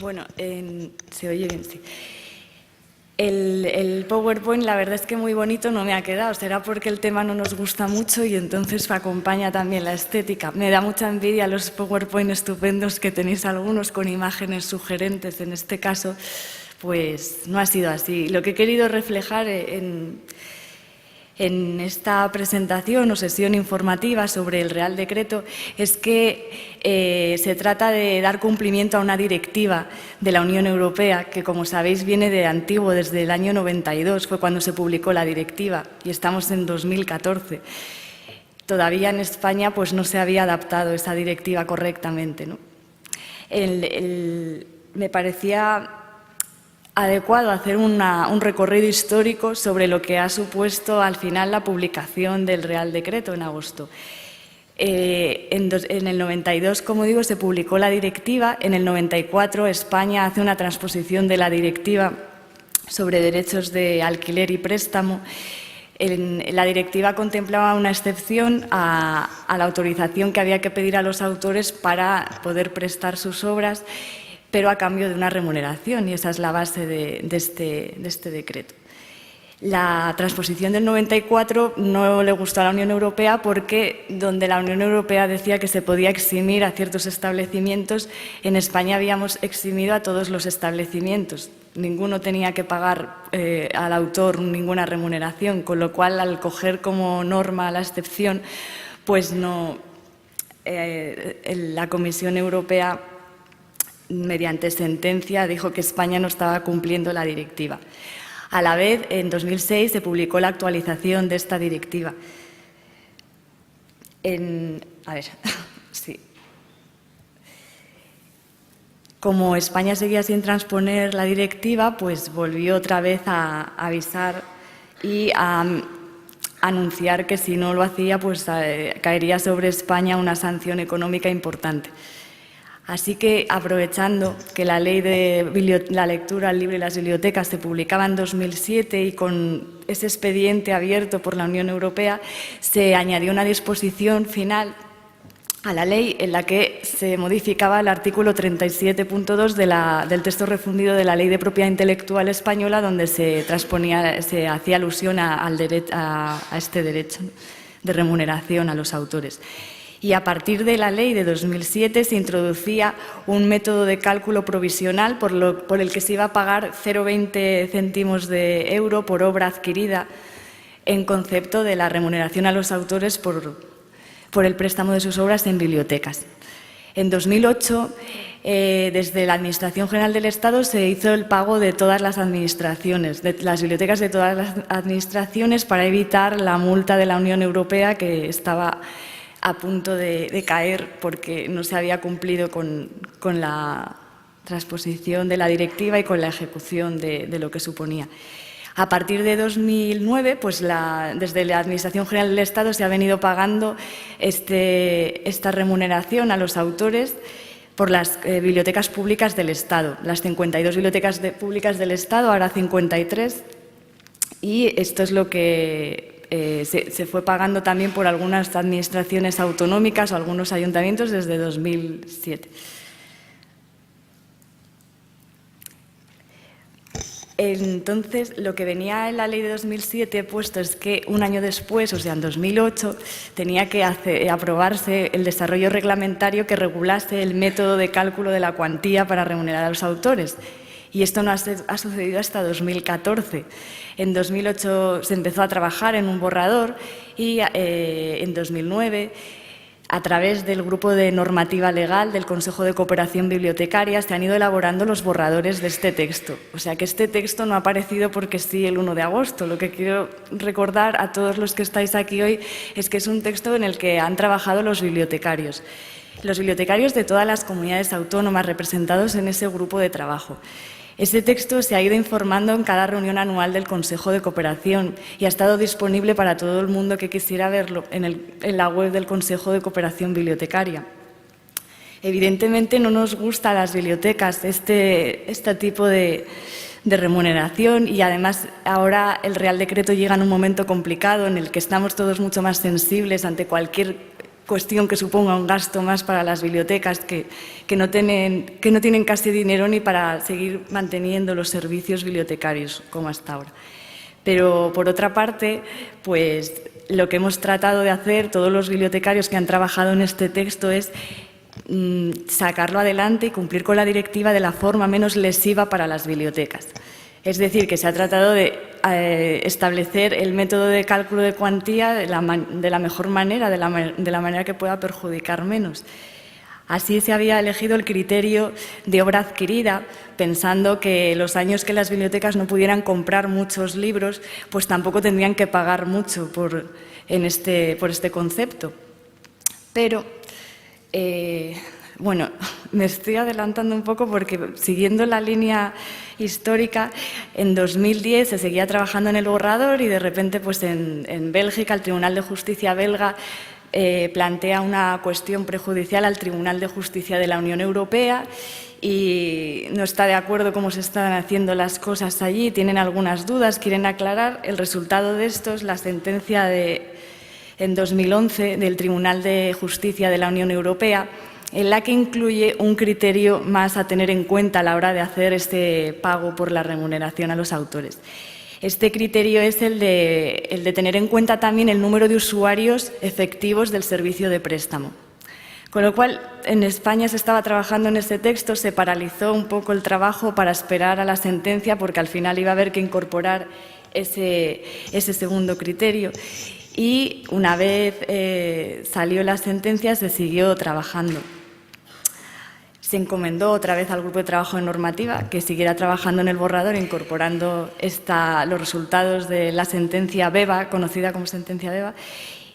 Bueno, ¿se oye bien? Sí. El PowerPoint, la verdad es que muy bonito no me ha quedado. Será porque el tema no nos gusta mucho y entonces acompaña también la estética. Me da mucha envidia los PowerPoint estupendos que tenéis algunos con imágenes sugerentes. En este caso, pues no ha sido así. Lo que he querido reflejar en esta presentación o sesión informativa sobre el Real Decreto es que se trata de dar cumplimiento a una directiva de la Unión Europea que, como sabéis, viene de antiguo, desde el año 92, fue cuando se publicó la directiva y estamos en 2014. Todavía en España pues, no se había adaptado esa directiva correctamente, ¿no? Me parecía adecuado hacer un recorrido histórico sobre lo que ha supuesto al final la publicación del Real Decreto en agosto. En el 92, como digo, se publicó la directiva. En el 94 España hace una transposición de la directiva sobre derechos de alquiler y préstamo. La directiva contemplaba una excepción a la autorización que había que pedir a los autores para poder prestar sus obras, pero a cambio de una remuneración, y esa es la base de este decreto. La transposición del 94 no le gustó a la Unión Europea porque donde la Unión Europea decía que se podía eximir a ciertos establecimientos, en España habíamos eximido a todos los establecimientos. Ninguno tenía que pagar al autor ninguna remuneración, con lo cual, al coger como norma la excepción, pues no, la Comisión Europea, mediante sentencia, dijo que España no estaba cumpliendo la directiva. A la vez, en 2006 se publicó la actualización de esta directiva. Sí. Como España seguía sin transponer la directiva, pues volvió otra vez a avisar y a anunciar que si no lo hacía, pues caería sobre España una sanción económica importante. Así que, aprovechando que la ley de la lectura libre y las bibliotecas se publicaba en 2007 y con ese expediente abierto por la Unión Europea, se añadió una disposición final a la ley en la que se modificaba el artículo 37.2 del texto refundido de la Ley de Propiedad Intelectual Española, donde se hacía alusión a este derecho de remuneración a los autores. Y a partir de la ley de 2007 se introducía un método de cálculo provisional por el que se iba a pagar 0,20 céntimos de euro por obra adquirida, en concepto de la remuneración a los autores por el préstamo de sus obras en bibliotecas. En 2008, desde la Administración General del Estado se hizo el pago de todas las administraciones, de las bibliotecas de todas las administraciones, para evitar la multa de la Unión Europea, que estaba a punto de caer porque no se había cumplido con la transposición de la directiva y con la ejecución de lo que suponía. A partir de 2009, pues desde la Administración General del Estado se ha venido pagando esta remuneración a los autores por las bibliotecas públicas del Estado. Las 52 bibliotecas públicas del Estado, ahora 53, y esto es lo que se fue pagando también por algunas administraciones autonómicas o algunos ayuntamientos desde 2007. Entonces, lo que venía en la ley de 2007 puesto es que un año después, o sea, en 2008, tenía que aprobarse el desarrollo reglamentario que regulase el método de cálculo de la cuantía para remunerar a los autores. Y esto no ha sucedido hasta 2014. En 2008 se empezó a trabajar en un borrador y en 2009, a través del Grupo de Normativa Legal del Consejo de Cooperación Bibliotecaria, se han ido elaborando los borradores de este texto. O sea que este texto no ha aparecido porque sí el 1 de agosto. Lo que quiero recordar a todos los que estáis aquí hoy es que es un texto en el que han trabajado los bibliotecarios de todas las comunidades autónomas representados en ese grupo de trabajo. Ese texto se ha ido informando en cada reunión anual del Consejo de Cooperación y ha estado disponible para todo el mundo que quisiera verlo en la web del Consejo de Cooperación Bibliotecaria. Evidentemente no nos gusta a las bibliotecas este tipo de remuneración, y además ahora el Real Decreto llega en un momento complicado en el que estamos todos mucho más sensibles ante cualquier cuestión que suponga un gasto más para las bibliotecas que no tienen casi dinero ni para seguir manteniendo los servicios bibliotecarios como hasta ahora. Pero, por otra parte, pues lo que hemos tratado de hacer todos los bibliotecarios que han trabajado en este texto es sacarlo adelante y cumplir con la directiva de la forma menos lesiva para las bibliotecas. Es decir, que se ha tratado de establecer el método de cálculo de cuantía de la mejor manera, de la manera que pueda perjudicar menos. Así se había elegido el criterio de obra adquirida, pensando que los años que las bibliotecas no pudieran comprar muchos libros, pues tampoco tendrían que pagar mucho por este concepto. Pero, bueno, me estoy adelantando un poco porque, siguiendo la línea histórica, en 2010 se seguía trabajando en el borrador y de repente, pues en Bélgica, el Tribunal de Justicia belga plantea una cuestión prejudicial al Tribunal de Justicia de la Unión Europea y no está de acuerdo cómo se están haciendo las cosas allí, tienen algunas dudas, quieren aclarar. El resultado de esto es la sentencia en 2011 del Tribunal de Justicia de la Unión Europea, en la que incluye un criterio más a tener en cuenta a la hora de hacer este pago por la remuneración a los autores. Este criterio es el de tener en cuenta también el número de usuarios efectivos del servicio de préstamo. Con lo cual, en España se estaba trabajando en este texto, se paralizó un poco el trabajo para esperar a la sentencia, porque al final iba a haber que incorporar ese segundo criterio. Y una vez salió la sentencia, se siguió trabajando. Se encomendó otra vez al Grupo de Trabajo de Normativa que siguiera trabajando en el borrador, incorporando los resultados de la sentencia BEBA, conocida como sentencia BEBA,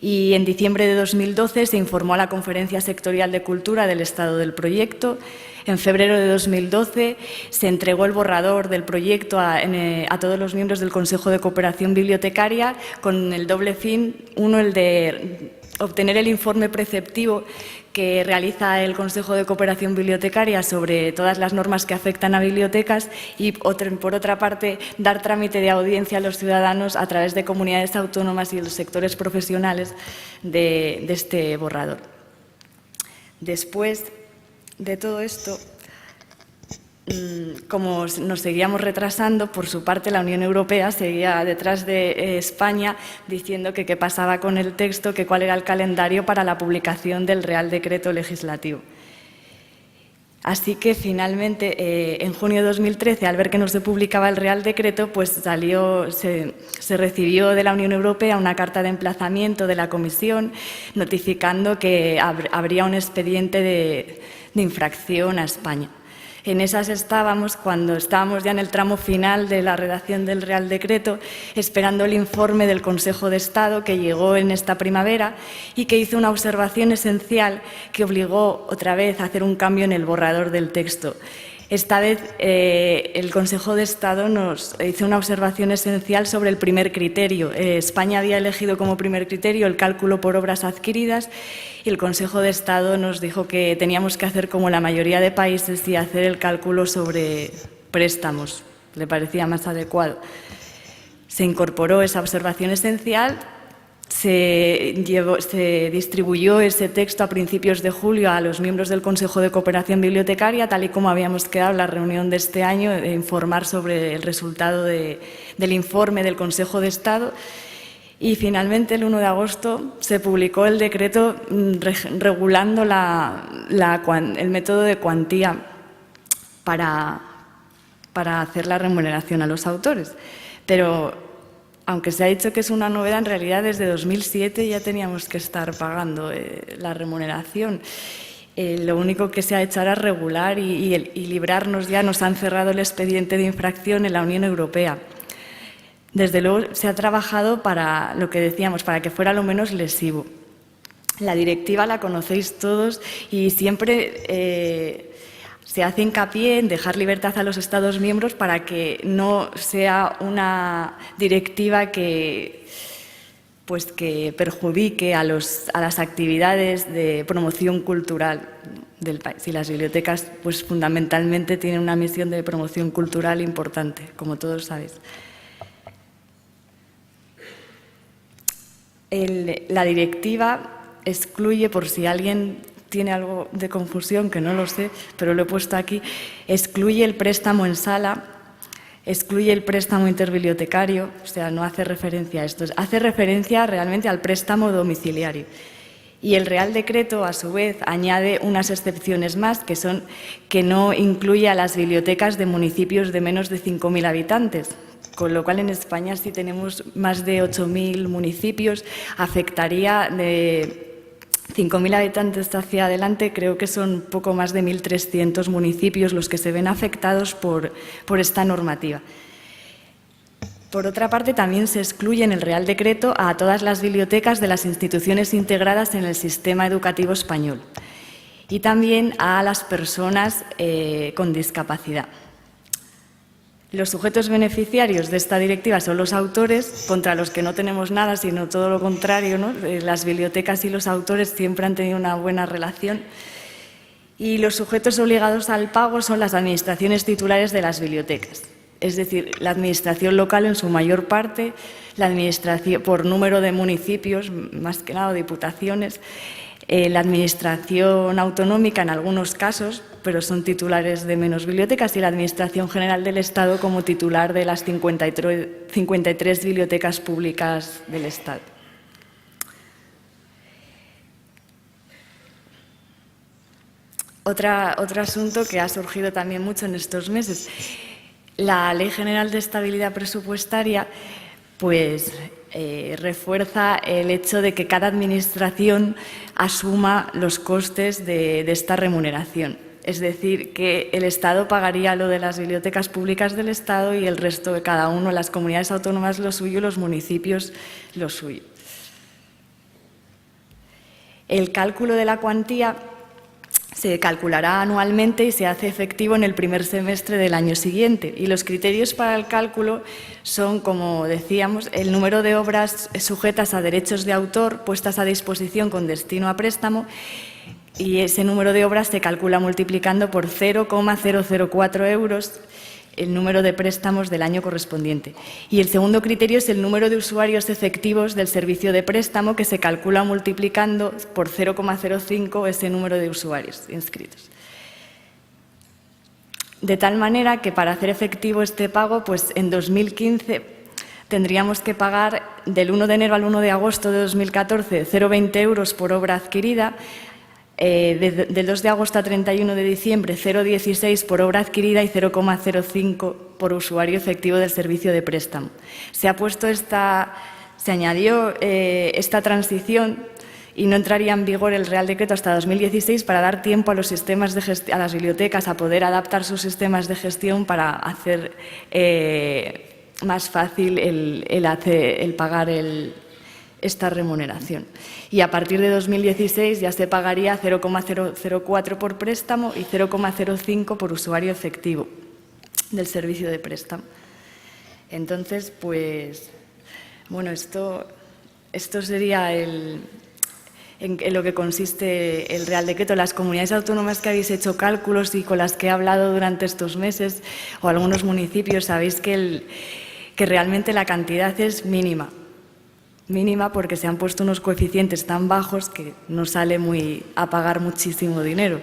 y en diciembre de 2012 se informó a la Conferencia Sectorial de Cultura del estado del proyecto. En febrero de 2012 se entregó el borrador del proyecto a todos los miembros del Consejo de Cooperación Bibliotecaria con el doble fin, uno, el de obtener el informe preceptivo que realiza el Consejo de Cooperación Bibliotecaria sobre todas las normas que afectan a bibliotecas y, por otra parte, dar trámite de audiencia a los ciudadanos a través de comunidades autónomas y los sectores profesionales de este borrador. Después de todo esto, como nos seguíamos retrasando, por su parte la Unión Europea seguía detrás de España diciendo que qué pasaba con el texto, que cuál era el calendario para la publicación del Real Decreto Legislativo. Así que finalmente, en junio de 2013, al ver que no se publicaba el Real Decreto, pues se recibió de la Unión Europea una carta de emplazamiento de la Comisión notificando que habría un expediente de infracción a España. En esas estábamos cuando estábamos ya en el tramo final de la redacción del Real Decreto, esperando el informe del Consejo de Estado que llegó en esta primavera y que hizo una observación esencial que obligó otra vez a hacer un cambio en el borrador del texto. Esta vez el Consejo de Estado nos hizo una observación esencial sobre el primer criterio. España había elegido como primer criterio el cálculo por obras adquiridas y el Consejo de Estado nos dijo que teníamos que hacer como la mayoría de países y hacer el cálculo sobre préstamos. Le parecía más adecuado. Se incorporó esa observación esencial. Se distribuyó ese texto a principios de julio a los miembros del Consejo de Cooperación Bibliotecaria, tal y como habíamos quedado en la reunión de este año, de informar sobre el resultado del informe del Consejo de Estado. Y finalmente, el 1 de agosto, se publicó el decreto regulando el método de cuantía para hacer la remuneración a los autores. Pero aunque se ha dicho que es una novedad, en realidad desde 2007 ya teníamos que estar pagando la remuneración. Lo único que se ha hecho ahora es regular y librarnos ya. Nos han cerrado el expediente de infracción en la Unión Europea. Desde luego se ha trabajado para lo que decíamos, para que fuera lo menos lesivo. La directiva la conocéis todos y siempre se hace hincapié en dejar libertad a los Estados miembros para que no sea una directiva que perjudique a las actividades de promoción cultural del país. Y las bibliotecas, pues fundamentalmente, tienen una misión de promoción cultural importante, como todos sabéis. La directiva excluye, por si alguien tiene algo de confusión, que no lo sé, pero lo he puesto aquí, excluye el préstamo en sala, excluye el préstamo interbibliotecario, o sea, no hace referencia a esto, hace referencia realmente al préstamo domiciliario. Y el Real Decreto, a su vez, añade unas excepciones más, que son que no incluye a las bibliotecas de municipios de menos de 5.000 habitantes, con lo cual en España, si tenemos más de 8.000 municipios, afectaría de 5.000 habitantes hacia adelante, creo que son poco más de 1.300 municipios los que se ven afectados por esta normativa. Por otra parte, también se excluye en el Real Decreto a todas las bibliotecas de las instituciones integradas en el sistema educativo español y también a las personas con discapacidad. Los sujetos beneficiarios de esta directiva son los autores, contra los que no tenemos nada, sino todo lo contrario, ¿no? Las bibliotecas y los autores siempre han tenido una buena relación. Y los sujetos obligados al pago son las administraciones titulares de las bibliotecas. Es decir, la administración local en su mayor parte, la administración por número de municipios, más que nada diputaciones, la administración autonómica en algunos casos, pero son titulares de menos bibliotecas, y la Administración General del Estado como titular de las 53 bibliotecas públicas del Estado. Otro asunto que ha surgido también mucho en estos meses. La Ley General de Estabilidad Presupuestaria pues, refuerza el hecho de que cada administración asuma los costes de esta remuneración. Es decir, que el Estado pagaría lo de las bibliotecas públicas del Estado y el resto de cada uno, las comunidades autónomas lo suyo, los municipios lo suyo. El cálculo de la cuantía se calculará anualmente y se hace efectivo en el primer semestre del año siguiente. Y los criterios para el cálculo son, como decíamos, el número de obras sujetas a derechos de autor puestas a disposición con destino a préstamo, y ese número de obras se calcula multiplicando por 0,004 euros el número de préstamos del año correspondiente. Y el segundo criterio es el número de usuarios efectivos del servicio de préstamo, que se calcula multiplicando por 0,05 ese número de usuarios inscritos. De tal manera que para hacer efectivo este pago, pues en 2015 tendríamos que pagar del 1 de enero al 1 de agosto de 2014 0,20 euros por obra adquirida, del 2 de agosto a 31 de diciembre 0,16 por obra adquirida y 0,05 por usuario efectivo del servicio de préstamo. Se añadió esta transición y no entraría en vigor el Real Decreto hasta 2016 para dar tiempo a los sistemas de a las bibliotecas a poder adaptar sus sistemas de gestión para hacer más fácil el pagar esta remuneración. Y a partir de 2016 ya se pagaría 0,004 por préstamo y 0,05 por usuario efectivo del servicio de préstamo. Entonces, pues, bueno, esto sería en lo que consiste el Real Decreto. Las comunidades autónomas que habéis hecho cálculos y con las que he hablado durante estos meses, o algunos municipios, sabéis que realmente la cantidad es mínima porque se han puesto unos coeficientes tan bajos que no sale a pagar muchísimo dinero.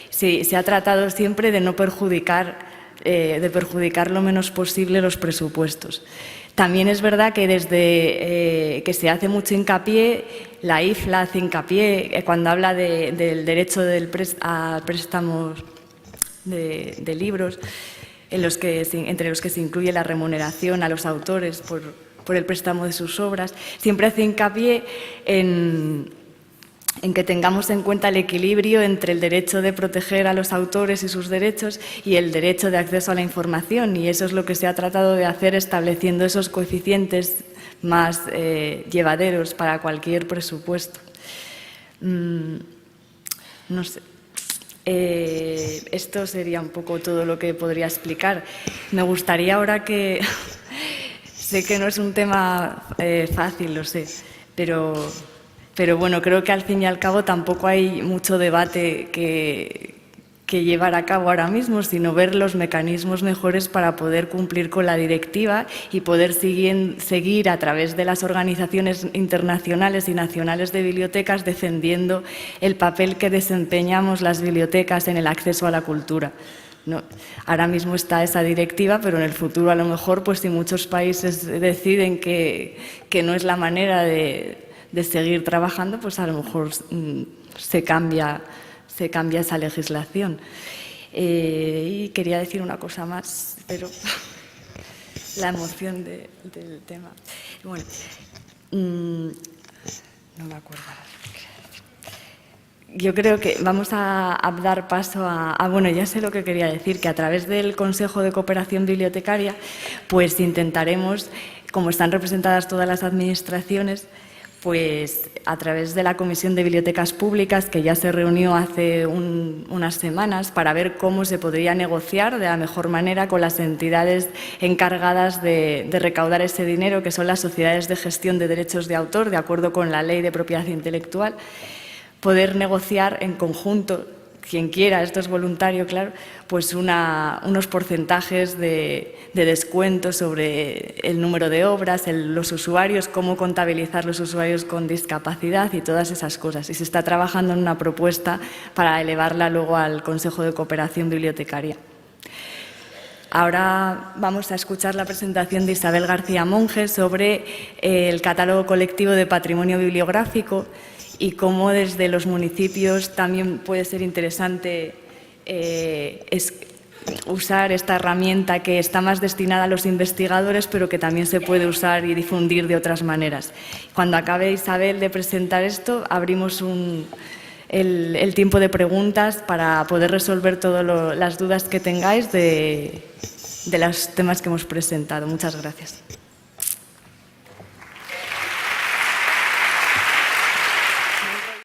Se ha tratado siempre de no perjudicar lo menos posible los presupuestos. También es verdad que desde que se hace mucho hincapié, la IFLA hace hincapié cuando habla del derecho a préstamos de libros, entre los que se incluye la remuneración a los autores por el préstamo de sus obras, siempre hace hincapié en que tengamos en cuenta el equilibrio entre el derecho de proteger a los autores y sus derechos y el derecho de acceso a la información, y eso es lo que se ha tratado de hacer estableciendo esos coeficientes más llevaderos para cualquier presupuesto. No sé. Esto sería un poco todo lo que podría explicar. Me gustaría ahora que... Sé que no es un tema fácil, lo sé, pero bueno, creo que al fin y al cabo tampoco hay mucho debate que llevar a cabo ahora mismo, sino ver los mecanismos mejores para poder cumplir con la directiva y poder seguir a través de las organizaciones internacionales y nacionales de bibliotecas defendiendo el papel que desempeñamos las bibliotecas en el acceso a la cultura. No, ahora mismo está esa directiva, pero en el futuro a lo mejor, pues si muchos países deciden que no es la manera de seguir trabajando, pues a lo mejor se cambia esa legislación. Y quería decir una cosa más, pero la emoción del tema. Bueno, no me acuerdo. Yo creo que vamos a dar paso bueno, ya sé lo que quería decir, que a través del Consejo de Cooperación Bibliotecaria, pues intentaremos, como están representadas todas las administraciones, pues a través de la Comisión de Bibliotecas Públicas, que ya se reunió hace unas semanas, para ver cómo se podría negociar de la mejor manera con las entidades encargadas de recaudar ese dinero, que son las sociedades de gestión de derechos de autor, de acuerdo con la Ley de Propiedad Intelectual, poder negociar en conjunto, quien quiera, esto es voluntario, claro, pues unos porcentajes de descuento sobre el número de obras, los usuarios, cómo contabilizar los usuarios con discapacidad y todas esas cosas. Y se está trabajando en una propuesta para elevarla luego al Consejo de Cooperación Bibliotecaria. Ahora vamos a escuchar la presentación de Isabel García Monge sobre el catálogo colectivo de patrimonio bibliográfico y cómo desde los municipios también puede ser interesante usar esta herramienta que está más destinada a los investigadores, pero que también se puede usar y difundir de otras maneras. Cuando acabe Isabel de presentar esto, abrimos el tiempo de preguntas para poder resolver todas las dudas que tengáis de los temas que hemos presentado. Muchas gracias.